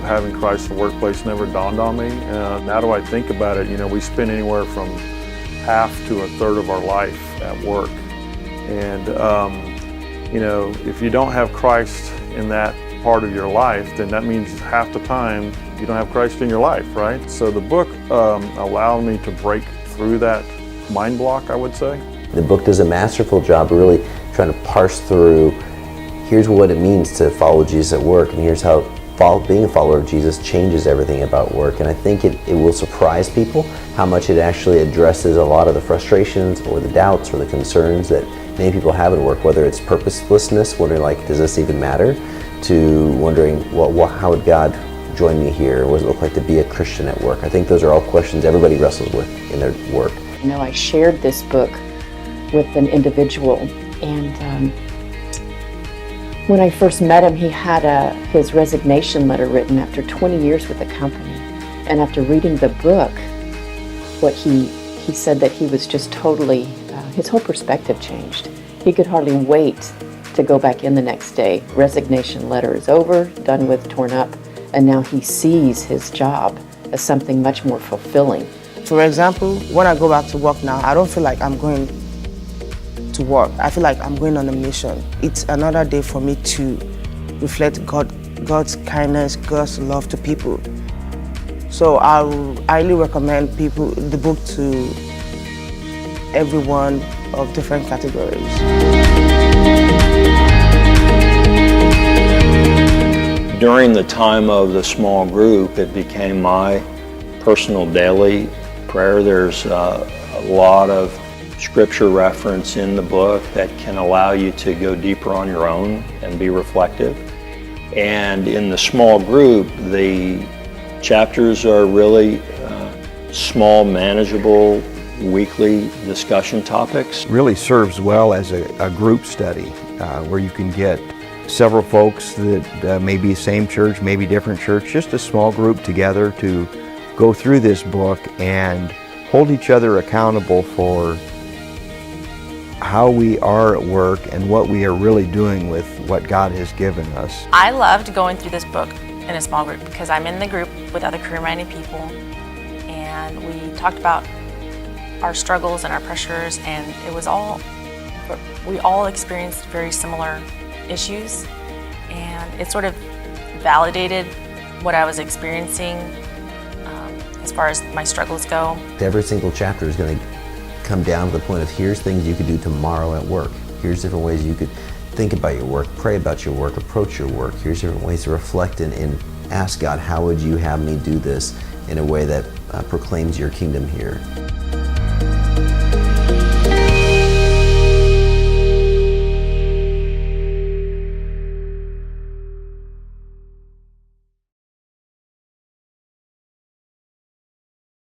having Christ in the workplace never dawned on me. Now that I think about it, we spend anywhere from half to a third of our life at work. And, if you don't have Christ in that part of your life, then that means half the time you don't have Christ in your life, right? So the book allowed me to break through that mind block, I would say. The book does a masterful job of really trying to parse through, here's what it means to follow Jesus at work, and here's how being a follower of Jesus changes everything about work. And I think it will surprise people how much it actually addresses a lot of the frustrations or the doubts or the concerns that many people have at work, whether it's purposelessness, wondering does this even matter, to wondering, how would God join me here? What does it look like to be a Christian at work? I think those are all questions everybody wrestles with in their work. I shared this book with an individual, and when I first met him, he had his resignation letter written after 20 years with the company. And after reading the book, he said that he was just totally, his whole perspective changed. He could hardly wait to go back in the next day. Resignation letter is over, done with, torn up, and now he sees his job as something much more fulfilling. For example, when I go back to work now, I don't feel like I'm going to work. I feel like I'm going on a mission. It's another day for me to reflect God's kindness, God's love to people. So I highly recommend the book to everyone of different categories. During the time of the small group, it became my personal daily prayer. There's a lot of scripture reference in the book that can allow you to go deeper on your own and be reflective. And in the small group, the chapters are really small, manageable, weekly discussion topics. Really serves well as a group study where you can get several folks that may be same church, maybe different church, just a small group together to go through this book and hold each other accountable for how we are at work and what we are really doing with what God has given us. I loved going through this book in a small group because I'm in the group with other career-minded people, and we talked about our struggles and our pressures, and we all experienced very similar issues, and it sort of validated what I was experiencing as far as my struggles go. Every single chapter is going to come down to the point of here's things you could do tomorrow at work. Here's different ways you could think about your work, pray about your work, approach your work. Here's different ways to reflect and ask God, how would you have me do this in a way that proclaims your kingdom here?